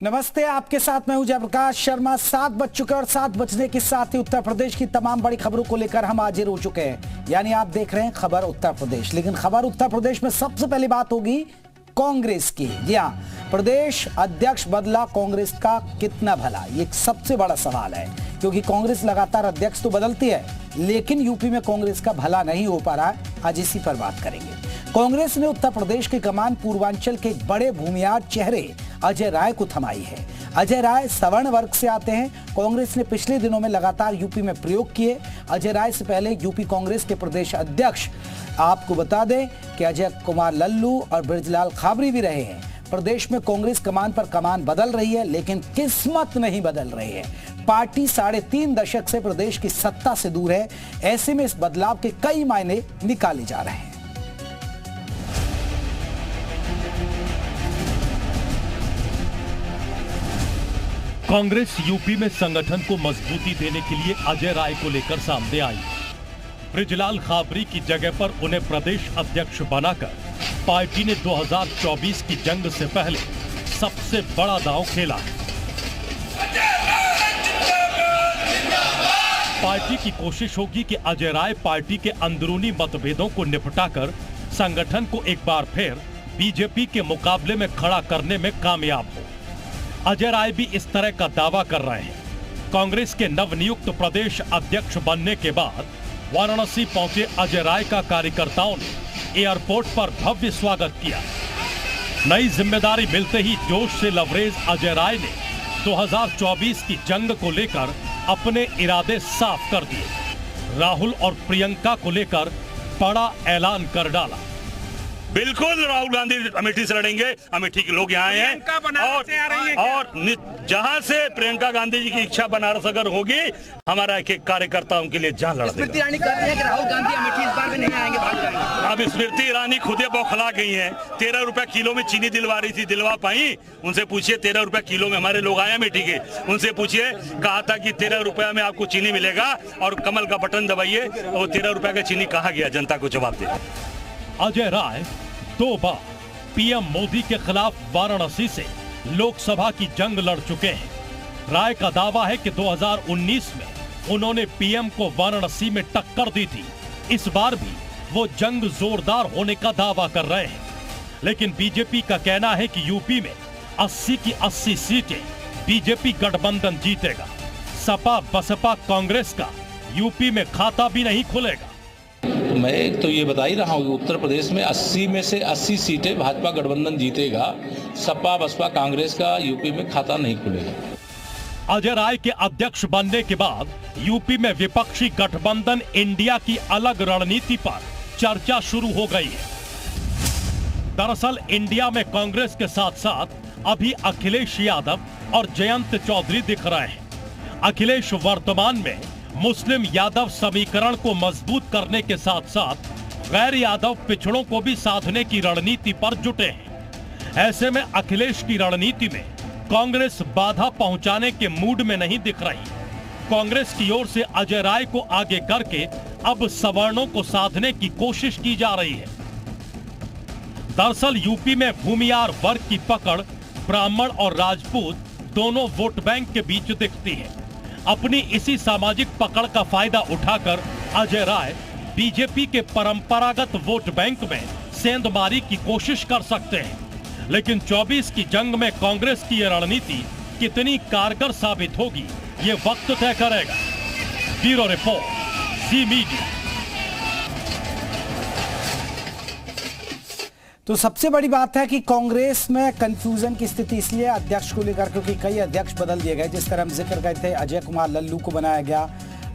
नमस्ते, आपके साथ मैं हूं जयप्रकाश शर्मा। 7 बज चुके और 7 बजने के साथ ही उत्तर प्रदेश की तमाम बड़ी खबरों को लेकर हम हाजिर हो चुके हैं। यानी आप देख रहे हैं खबर उत्तर प्रदेश। लेकिन खबर उत्तर प्रदेश में सबसे पहली बात होगी कांग्रेस की। जी हां, प्रदेश अध्यक्ष बदला, कांग्रेस का कितना भला, ये सबसे बड़ा सवाल है। क्योंकि कांग्रेस लगातार अध्यक्ष तो बदलती है, लेकिन यूपी में कांग्रेस का भला नहीं हो पा रहा है। आज इसी पर बात करेंगे। कांग्रेस ने उत्तर प्रदेश की कमान पूर्वांचल के एक बड़े भूमियार चेहरे अजय राय को थमाई है। अजय राय सवर्ण वर्ग से आते हैं। कांग्रेस ने पिछले दिनों में लगातार यूपी में प्रयोग किए। अजय राय से पहले यूपी कांग्रेस के प्रदेश अध्यक्ष, आपको बता दें कि अजय कुमार लल्लू और बृजलाल खाबरी भी रहे हैं। प्रदेश में कांग्रेस कमान पर कमान बदल रही है, लेकिन किस्मत नहीं बदल रही है। पार्टी 3.5 दशक से प्रदेश की सत्ता से दूर है। ऐसे में इस बदलाव के कई मायने निकाले जा रहे हैं। कांग्रेस यूपी में संगठन को मजबूती देने के लिए अजय राय को लेकर सामने आई। बृजलाल खाबरी की जगह पर उन्हें प्रदेश अध्यक्ष बनाकर पार्टी ने 2024 की जंग से पहले सबसे बड़ा दांव खेला है। पार्टी की कोशिश होगी कि अजय राय पार्टी के अंदरूनी मतभेदों को निपटाकर संगठन को एक बार फिर बीजेपी के मुकाबले में खड़ा करने में कामयाब हो। अजय राय भी इस तरह का दावा कर रहे हैं। कांग्रेस के नवनियुक्त प्रदेश अध्यक्ष बनने के बाद वाराणसी पहुंचे अजय राय का कार्यकर्ताओं ने एयरपोर्ट पर भव्य स्वागत किया। नई जिम्मेदारी मिलते ही जोश से लबरेज अजय राय ने 2024 की जंग को लेकर अपने इरादे साफ कर दिए। राहुल और प्रियंका को लेकर बड़ा ऐलान कर डाला। बिल्कुल राहुल गांधी अमेठी से लड़ेंगे। अमेठी के लोग यहाँ हैं और जहाँ से प्रियंका गांधी जी की इच्छा बनारस अगर होगी, हमारा एक एक कार्यकर्ताओं के लिए जान लड़ देगा। स्मृति ईरानी कहती है कि राहुल गांधी अमेठी इस बार भी नहीं आएंगे, भाग जाएंगे। अब स्मृति ईरानी खुदे बौखला गई हैं। 13 रुपए किलो में चीनी दिलवा रही थी, दिलवा पाई? उनसे पूछिए। 13 रुपए किलो में हमारे लोग आए अमेठी के, उनसे पूछिए। कहा था कि 13 रुपया में आपको चीनी मिलेगा और कमल का बटन दबाइए, और 13 रुपए का चीनी कहा गया, जनता को जवाब दे। अजय राय 2 बार पीएम मोदी के खिलाफ वाराणसी से लोकसभा की जंग लड़ चुके हैं। राय का दावा है कि 2019 में उन्होंने पीएम को वाराणसी में टक्कर दी थी। इस बार भी वो जंग जोरदार होने का दावा कर रहे हैं। लेकिन बीजेपी का कहना है कि यूपी में 80 की 80 सीटें बीजेपी गठबंधन जीतेगा। सपा बसपा कांग्रेस का यूपी में खाता भी नहीं खुलेगा। मैं तो ये बता ही रहा हूँ कि उत्तर प्रदेश में 80 में से 80 सीटें भाजपा गठबंधन जीतेगा। सपा बसपा कांग्रेस का यूपी में खाता नहीं खुलेगा। अजय राय के अध्यक्ष बनने के बाद यूपी में विपक्षी गठबंधन इंडिया की अलग रणनीति पर चर्चा शुरू हो गई है। दरअसल इंडिया में कांग्रेस के साथ साथ अभी अखिलेश यादव और जयंत चौधरी दिख रहे हैं। अखिलेश वर्तमान में मुस्लिम यादव समीकरण को मजबूत करने के साथ साथ गैर यादव पिछड़ों को भी साधने की रणनीति पर जुटे हैं। ऐसे में अखिलेश की रणनीति में कांग्रेस बाधा पहुंचाने के मूड में नहीं दिख रही। कांग्रेस की ओर से अजय राय को आगे करके अब सवर्णों को साधने की कोशिश की जा रही है। दरअसल यूपी में भूमियार वर्ग की पकड़ ब्राह्मण और राजपूत दोनों वोट बैंक के बीच दिखती है। अपनी इसी सामाजिक पकड़ का फायदा उठाकर अजय राय बीजेपी के परंपरागत वोट बैंक में सेंधमारी की कोशिश कर सकते हैं। लेकिन 24 की जंग में कांग्रेस की यह रणनीति कितनी कारगर साबित होगी, ये वक्त तय करेगा। ब्यूरो रिपोर्ट, जी मीडिया। तो सबसे बड़ी बात है कि कांग्रेस में कंफ्यूजन की स्थिति इसलिए अध्यक्ष को लेकर क्योंकि कई अध्यक्ष बदल दिए गए। जिस तरह हम जिक्र करते थे, अजय कुमार लल्लू को बनाया गया।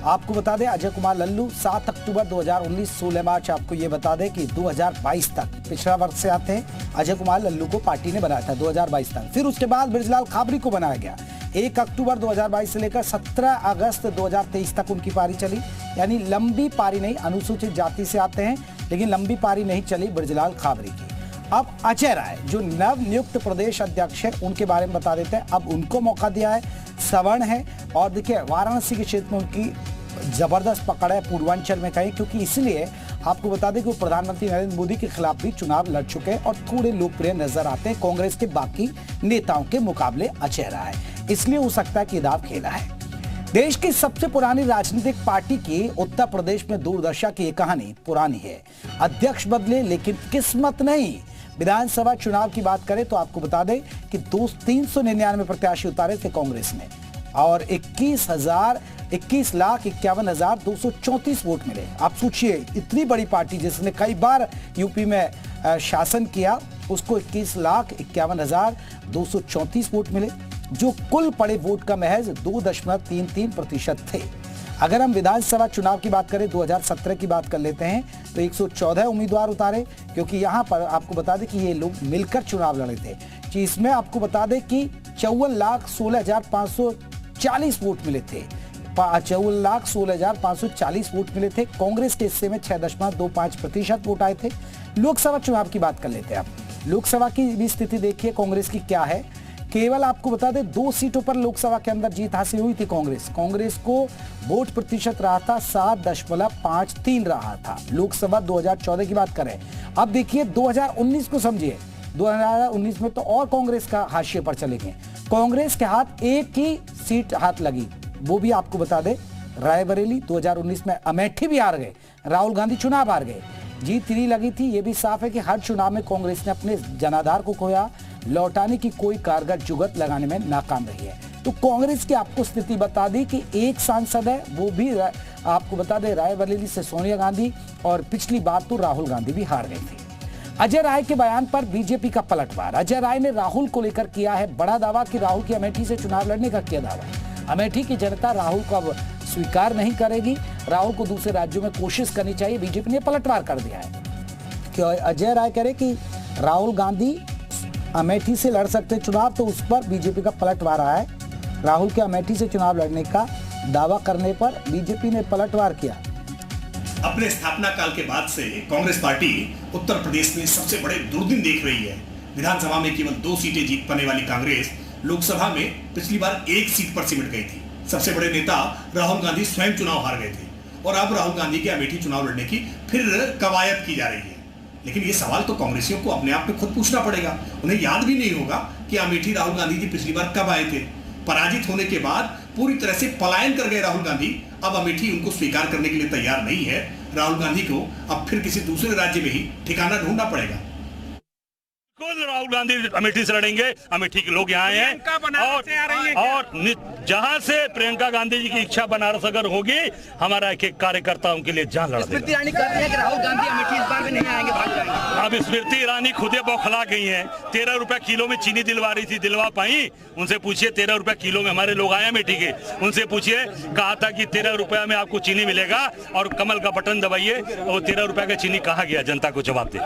आपको बता दें, अजय कुमार लल्लू 7 अक्टूबर 2019 16 मार्च, आपको ये बता दें कि 2022 तक पिछड़ा वर्ग से आते हैं। अजय कुमार लल्लू को पार्टी ने बनाया था 2022 तक। फिर उसके बाद बृजलाल खाबरी को बनाया गया। 1 अक्टूबर 2022 से लेकर 17 अगस्त 2023 तक उनकी पारी चली। यानी लंबी पारी नहीं, अनुसूचित जाति से आते हैं, लेकिन लंबी पारी नहीं चली बृजलाल खाबरी की। अब अजय राय जो नव नियुक्त प्रदेश अध्यक्ष है, उनके बारे में बता देते हैं। अब उनको मौका दिया है, सवर्ण है, और देखिए वाराणसी के क्षेत्र में उनकी जबरदस्त पकड़ है पूर्वांचल में कहीं, क्योंकि इसलिए आपको बता दें कि वो प्रधानमंत्री नरेंद्र मोदी के खिलाफ भी चुनाव लड़ चुके हैं और थोड़े लोकप्रिय नजर आते हैं कांग्रेस के बाकी नेताओं के मुकाबले अचेहरा है, इसलिए हो सकता है कि दाव खेला है। देश की सबसे पुरानी राजनीतिक पार्टी की उत्तर प्रदेश में दुर्दशा की ये कहानी पुरानी है। अध्यक्ष बदले लेकिन किस्मत नहीं। विधानसभा चुनाव की बात करें तो आपको बता दें कि 399 प्रत्याशी उतारे थे कांग्रेस ने और 21,51,234 वोट मिले। आप सोचिए, इतनी बड़ी पार्टी जिसने कई बार यूपी में शासन किया, उसको 21,51,234 वोट मिले, जो कुल पड़े वोट का महज 2.33% थे। अगर हम विधानसभा चुनाव की बात करें 2017 की बात कर लेते हैं तो 114 उम्मीदवार उतारे, क्योंकि यहां पर आपको बता दें कि ये लोग मिलकर चुनाव लड़े थे। इसमें आपको बता दें कि 54,16,540 वोट मिले थे। 54,16,540 वोट मिले थे। कांग्रेस के हिस्से में 6.25% वोट आए थे। लोकसभा चुनाव की बात कर लेते हैं। आप लोकसभा की भी स्थिति देखिए कांग्रेस की क्या है। केवल आपको बता दें 2 सीटों पर लोकसभा के अंदर जीत हासिल हुई थी कांग्रेस को वोट प्रतिशत रहा था 7.53 रहा था। लोकसभा 2014 की बात करें। अब देखिए 2019 को समझिए। 2019 में तो और कांग्रेस का हाशिए पर चले गए। कांग्रेस के हाथ एक ही सीट हाथ लगी, वो भी आपको बता दें रायबरेली। 2019 में अमेठी भी हार गए, राहुल गांधी चुनाव हार गए। जीत नहीं लगी थी। ये भी साफ है कि हर चुनाव में कांग्रेस ने अपने जनाधार को खोया, लौटाने की कोई कारगर जुगत लगाने में नाकाम रही है। तो कांग्रेस की आपको स्थिति बता दी कि एक सांसद है, वो भी आपको बता दें रायबरेली से सोनिया गांधी, और पिछली बार तो राहुल गांधी भी हार गई थी। अजय राय के बयान पर बीजेपी का पलटवार। अजय राय ने राहुल को लेकर किया है बड़ा दावा कि राहुल की अमेठी से चुनाव लड़ने का किया दावा। अमेठी की जनता राहुल को अब स्वीकार नहीं करेगी। राहुल को दूसरे राज्यों में कोशिश करनी चाहिए। बीजेपी ने पलटवार कर दिया है कि अजय राय कह रहे कि राहुल गांधी अमेठी से लड़ सकते चुनाव, तो उस पर बीजेपी का पलटवार आया है। राहुल के अमेठी से चुनाव लड़ने का दावा करने पर बीजेपी ने पलटवार किया। अपने स्थापना काल के बाद से कांग्रेस पार्टी उत्तर प्रदेश में सबसे बड़े दुर्दिन देख रही है। विधानसभा में केवल 2 सीटें जीत पाने वाली कांग्रेस लोकसभा में पिछली बार 1 सीट पर सिमट गई थी। सबसे बड़े नेता राहुल गांधी स्वयं चुनाव हार गए थे और अब राहुल गांधी के अमेठी चुनाव लड़ने की फिर कवायद की जा रही है। लेकिन ये सवाल तो कांग्रेसियों को अपने आप में खुद पूछना पड़ेगा। उन्हें याद भी नहीं होगा कि अमेठी राहुल गांधी जी पिछली बार कब आए थे। पराजित होने के बाद पूरी तरह से पलायन कर गए राहुल गांधी। अब अमेठी उनको स्वीकार करने के लिए तैयार नहीं है। राहुल गांधी को अब फिर किसी दूसरे राज्य में ही ठिकाना ढूंढना पड़ेगा। राहुल गांधी अमेठी से लड़ेंगे। अमेठी के लोग यहाँ हैं और जहाँ से प्रियंका गांधी जी की इच्छा बनारस अगर होगी, हमारा एक एक कार्यकर्ता उनके लिए जान लड़ा देगा। स्मृति ईरानी कहती है कि राहुल गांधी अमेठी इस बार भी नहीं आएंगे, भाग जाएंगे। अब स्मृति ईरानी खुदे बौखला गई हैं। 13 रुपए किलो में चीनी दिलवा रही थी, दिलवा पाई? उनसे पूछिए 13 रुपए किलो में हमारे लोग आए अमेठी के, उनसे पूछिए। कहा था कि 13 रुपए में आपको चीनी मिलेगा और कमल का बटन दबाइए और 13 रुपए का चीनी कहाँ गया, जनता को जवाब दे।